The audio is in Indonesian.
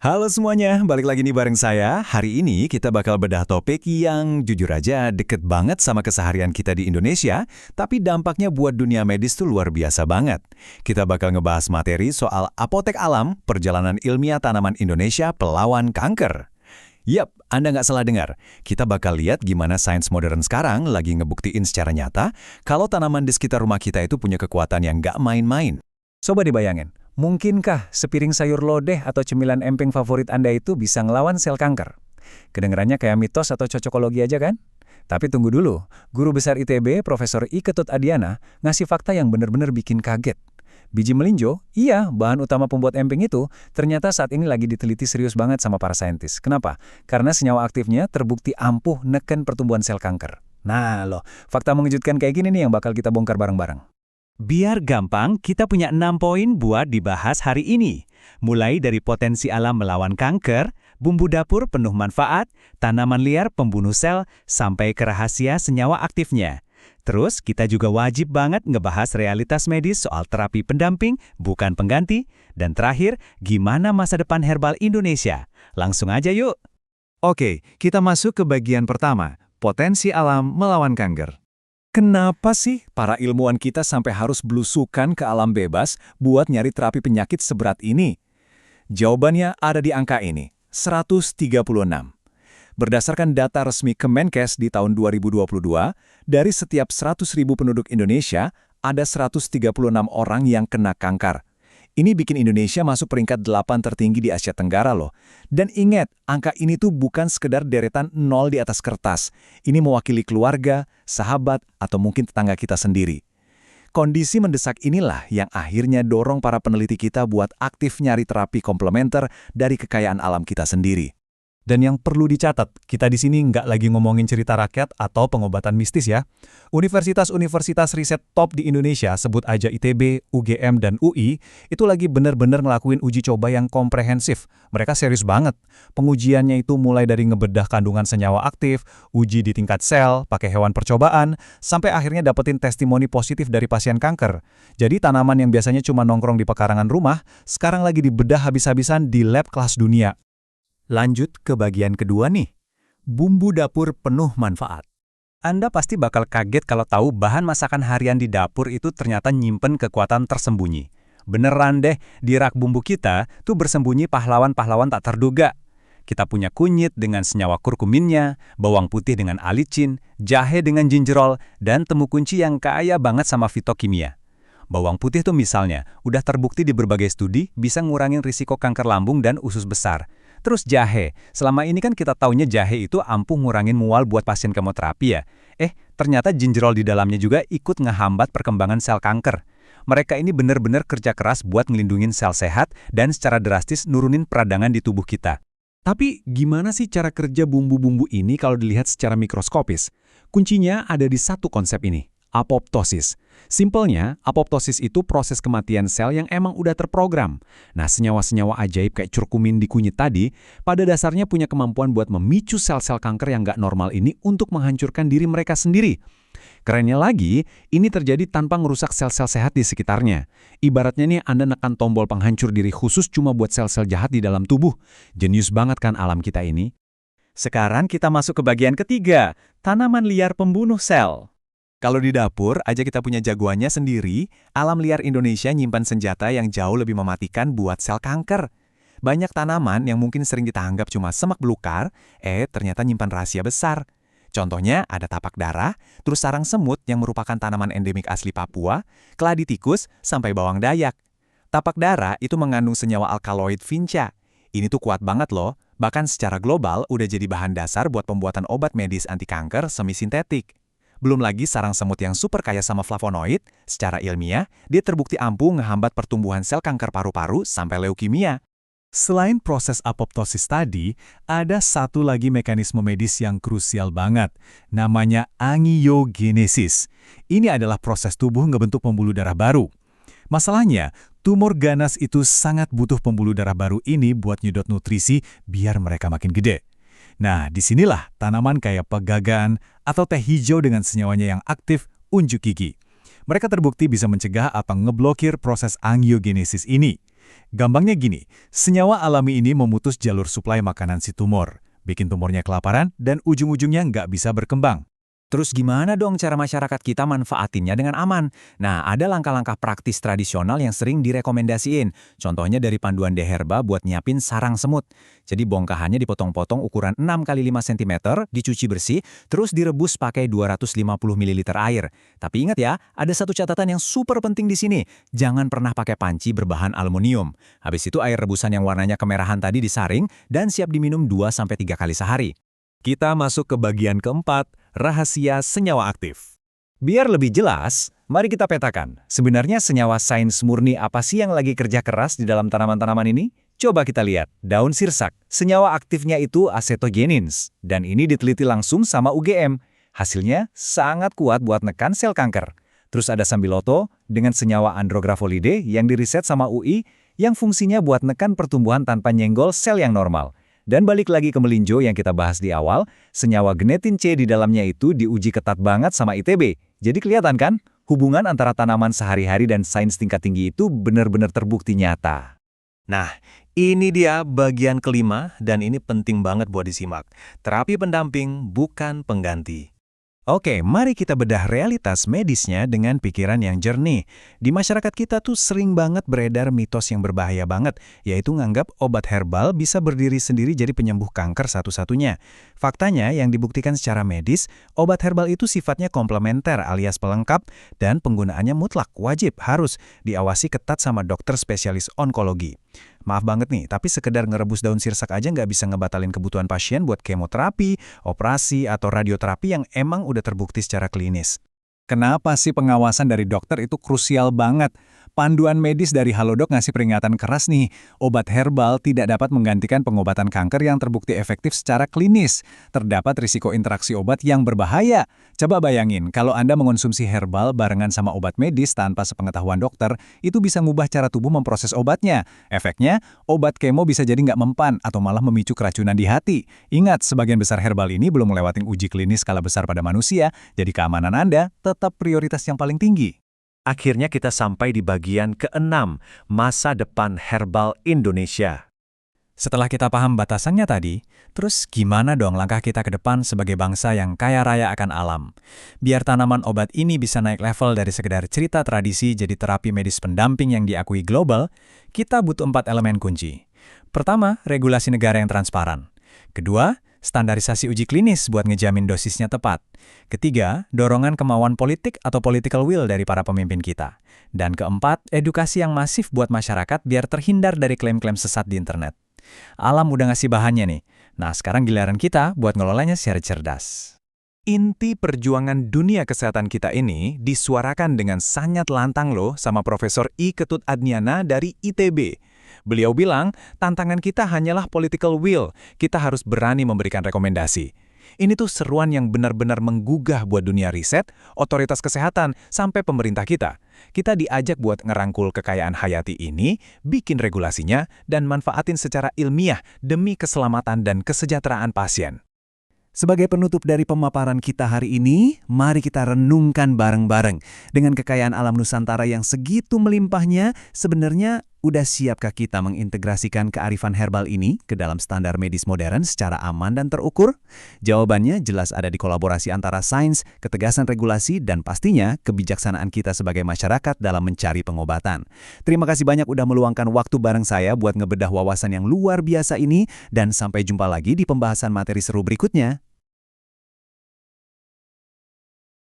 Halo semuanya, balik lagi nih bareng saya. Hari ini kita bakal bedah topik yang jujur aja deket banget sama keseharian kita di Indonesia, tapi dampaknya buat dunia medis tuh luar biasa banget. Kita bakal ngebahas materi soal apotek alam, perjalanan ilmiah tanaman Indonesia pelawan kanker. Yap, Anda nggak salah dengar. Kita bakal lihat gimana sains modern sekarang lagi ngebuktiin secara nyata kalau tanaman di sekitar rumah kita itu punya kekuatan yang nggak main-main. Coba dibayangin, mungkinkah sepiring sayur lodeh atau cemilan emping favorit Anda itu bisa ngelawan sel kanker? Kedengarannya kayak mitos atau cocokologi aja kan? Tapi tunggu dulu, guru besar ITB Profesor I. Ketut Adiana ngasih fakta yang benar-benar bikin kaget. Biji melinjo, iya, bahan utama pembuat emping itu, ternyata saat ini lagi diteliti serius banget sama para saintis. Kenapa? Karena senyawa aktifnya terbukti ampuh neken pertumbuhan sel kanker. Nah loh, fakta mengejutkan kayak gini nih yang bakal kita bongkar bareng-bareng. Biar gampang, kita punya 6 poin buat dibahas hari ini. Mulai dari potensi alam melawan kanker, bumbu dapur penuh manfaat, tanaman liar pembunuh sel, sampai ke rahasia senyawa aktifnya. Terus, kita juga wajib banget ngebahas realitas medis soal terapi pendamping, bukan pengganti. Dan terakhir, gimana masa depan herbal Indonesia. Langsung aja yuk! Oke, kita masuk ke bagian pertama, potensi alam melawan kanker. Kenapa sih para ilmuwan kita sampai harus belusukan ke alam bebas buat nyari terapi penyakit seberat ini? Jawabannya ada di angka ini, 136. Berdasarkan data resmi Kemenkes di tahun 2022, dari setiap 100.000 penduduk Indonesia, ada 136 orang yang kena kanker. Ini bikin Indonesia masuk peringkat 8 tertinggi di Asia Tenggara loh. Dan ingat, angka ini tuh bukan sekedar deretan 0 di atas kertas. Ini mewakili keluarga, sahabat, atau mungkin tetangga kita sendiri. Kondisi mendesak inilah yang akhirnya dorong para peneliti kita buat aktif nyari terapi komplementer dari kekayaan alam kita sendiri. Dan yang perlu dicatat, kita di sini nggak lagi ngomongin cerita rakyat atau pengobatan mistis ya. Universitas-universitas riset top di Indonesia, sebut aja ITB, UGM, dan UI, itu lagi benar-benar ngelakuin uji coba yang komprehensif. Mereka serius banget. Pengujiannya itu mulai dari ngebedah kandungan senyawa aktif, uji di tingkat sel, pakai hewan percobaan, sampai akhirnya dapetin testimoni positif dari pasien kanker. Jadi tanaman yang biasanya cuma nongkrong di pekarangan rumah, sekarang lagi dibedah habis-habisan di lab kelas dunia. Lanjut ke bagian kedua nih, bumbu dapur penuh manfaat. Anda pasti bakal kaget kalau tahu bahan masakan harian di dapur itu ternyata nyimpen kekuatan tersembunyi. Beneran deh, di rak bumbu kita tuh bersembunyi pahlawan-pahlawan tak terduga. Kita punya kunyit dengan senyawa kurkuminnya, bawang putih dengan alicin, jahe dengan gingerol, dan temu kunci yang kaya banget sama fitokimia. Bawang putih tuh misalnya, udah terbukti di berbagai studi bisa ngurangin risiko kanker lambung dan usus besar. Terus jahe, selama ini kan kita taunya jahe itu ampuh ngurangin mual buat pasien kemoterapi ya. Ternyata gingerol di dalamnya juga ikut ngehambat perkembangan sel kanker. Mereka ini benar-benar kerja keras buat ngelindungin sel sehat dan secara drastis nurunin peradangan di tubuh kita. Tapi gimana sih cara kerja bumbu-bumbu ini kalau dilihat secara mikroskopis? Kuncinya ada di satu konsep ini, apoptosis. Simpelnya, apoptosis itu proses kematian sel yang emang udah terprogram. Nah, senyawa-senyawa ajaib kayak curkumin di kunyit tadi, pada dasarnya punya kemampuan buat memicu sel-sel kanker yang nggak normal ini untuk menghancurkan diri mereka sendiri. Kerennya lagi, ini terjadi tanpa ngerusak sel-sel sehat di sekitarnya. Ibaratnya nih Anda nekan tombol penghancur diri khusus cuma buat sel-sel jahat di dalam tubuh. Jenius banget kan alam kita ini? Sekarang kita masuk ke bagian ketiga, tanaman liar pembunuh sel. Kalau di dapur aja kita punya jagoannya sendiri, alam liar Indonesia nyimpan senjata yang jauh lebih mematikan buat sel kanker. Banyak tanaman yang mungkin sering kita anggap cuma semak belukar, ternyata nyimpan rahasia besar. Contohnya ada tapak darah, terus sarang semut yang merupakan tanaman endemik asli Papua, keladi tikus, sampai bawang dayak. Tapak darah itu mengandung senyawa alkaloid vinca. Ini tuh kuat banget loh, bahkan secara global udah jadi bahan dasar buat pembuatan obat medis anti kanker semi-sintetik. Belum lagi sarang semut yang super kaya sama flavonoid, secara ilmiah, dia terbukti ampuh ngehambat pertumbuhan sel kanker paru-paru sampai leukemia. Selain proses apoptosis tadi, ada satu lagi mekanisme medis yang krusial banget, namanya angiogenesis. Ini adalah proses tubuh ngebentuk pembuluh darah baru. Masalahnya, tumor ganas itu sangat butuh pembuluh darah baru ini buat nyedot nutrisi biar mereka makin gede. Nah, disinilah tanaman kayak pegagan atau teh hijau dengan senyawanya yang aktif unjuk gigi. Mereka terbukti bisa mencegah atau ngeblokir proses angiogenesis ini. Gampangnya gini, senyawa alami ini memutus jalur suplai makanan si tumor, bikin tumornya kelaparan dan ujung-ujungnya nggak bisa berkembang. Terus gimana dong cara masyarakat kita manfaatinnya dengan aman? Nah, ada langkah-langkah praktis tradisional yang sering direkomendasiin. Contohnya dari panduan Deherba buat nyiapin sarang semut. Jadi bongkahannya dipotong-potong ukuran 6 x 5 cm, dicuci bersih, terus direbus pakai 250 ml air. Tapi ingat ya, ada satu catatan yang super penting di sini. Jangan pernah pakai panci berbahan aluminium. Habis itu air rebusan yang warnanya kemerahan tadi disaring dan siap diminum 2-3 kali sehari. Kita masuk ke bagian keempat, rahasia senyawa aktif. Biar lebih jelas, mari kita petakan. Sebenarnya senyawa sains murni apa sih yang lagi kerja keras di dalam tanaman-tanaman ini? Coba kita lihat, daun sirsak. Senyawa aktifnya itu acetogenins. Dan ini diteliti langsung sama UGM. Hasilnya sangat kuat buat nekan sel kanker. Terus ada sambiloto dengan senyawa andrografolide yang diriset sama UI yang fungsinya buat nekan pertumbuhan tanpa nyenggol sel yang normal. Dan balik lagi ke melinjo yang kita bahas di awal, senyawa genetin C di dalamnya itu diuji ketat banget sama ITB. Jadi kelihatan kan, hubungan antara tanaman sehari-hari dan sains tingkat tinggi itu benar-benar terbukti nyata. Nah, ini dia bagian kelima dan ini penting banget buat disimak. Terapi pendamping bukan pengganti. Oke, mari kita bedah realitas medisnya dengan pikiran yang jernih. Di masyarakat kita tuh sering banget beredar mitos yang berbahaya banget, yaitu nganggap obat herbal bisa berdiri sendiri jadi penyembuh kanker satu-satunya. Faktanya, yang dibuktikan secara medis, obat herbal itu sifatnya komplementer alias pelengkap dan penggunaannya mutlak, wajib, harus diawasi ketat sama dokter spesialis onkologi. Maaf banget nih, tapi sekedar ngerebus daun sirsak aja nggak bisa ngebatalin kebutuhan pasien buat kemoterapi, operasi, atau radioterapi yang emang udah terbukti secara klinis. Kenapa sih pengawasan dari dokter itu krusial banget? Panduan medis dari Halodoc ngasih peringatan keras nih, obat herbal tidak dapat menggantikan pengobatan kanker yang terbukti efektif secara klinis. Terdapat risiko interaksi obat yang berbahaya. Coba bayangin, kalau Anda mengonsumsi herbal barengan sama obat medis tanpa sepengetahuan dokter, itu bisa ngubah cara tubuh memproses obatnya. Efeknya, obat kemo bisa jadi nggak mempan atau malah memicu keracunan di hati. Ingat, sebagian besar herbal ini belum melewati uji klinis skala besar pada manusia, jadi keamanan Anda tetap prioritas yang paling tinggi. Akhirnya kita sampai di bagian keenam, masa depan herbal Indonesia. Setelah kita paham batasannya tadi, terus gimana dong langkah kita ke depan sebagai bangsa yang kaya raya akan alam? Biar tanaman obat ini bisa naik level dari sekedar cerita tradisi jadi terapi medis pendamping yang diakui global, kita butuh 4 elemen kunci. Pertama, regulasi negara yang transparan. Kedua, standarisasi uji klinis buat ngejamin dosisnya tepat. Ketiga, dorongan kemauan politik atau political will dari para pemimpin kita. Dan keempat, edukasi yang masif buat masyarakat biar terhindar dari klaim-klaim sesat di internet. Alam udah ngasih bahannya nih. Nah, sekarang giliran kita buat ngelolanya secara cerdas. Inti perjuangan dunia kesehatan kita ini disuarakan dengan sangat lantang loh sama Profesor I. Ketut Adniana dari ITB. Beliau bilang, tantangan kita hanyalah political will. Kita harus berani memberikan rekomendasi. Ini tuh seruan yang benar-benar menggugah buat dunia riset, otoritas kesehatan, sampai pemerintah kita. Kita diajak buat ngerangkul kekayaan hayati ini, bikin regulasinya, dan manfaatin secara ilmiah demi keselamatan dan kesejahteraan pasien. Sebagai penutup dari pemaparan kita hari ini, mari kita renungkan bareng-bareng. Dengan kekayaan alam Nusantara yang segitu melimpahnya, sebenarnya udah siapkah kita mengintegrasikan kearifan herbal ini ke dalam standar medis modern secara aman dan terukur? Jawabannya jelas ada di kolaborasi antara sains, ketegasan regulasi, dan pastinya kebijaksanaan kita sebagai masyarakat dalam mencari pengobatan. Terima kasih banyak udah meluangkan waktu bareng saya buat ngebedah wawasan yang luar biasa ini, dan sampai jumpa lagi di pembahasan materi seru berikutnya.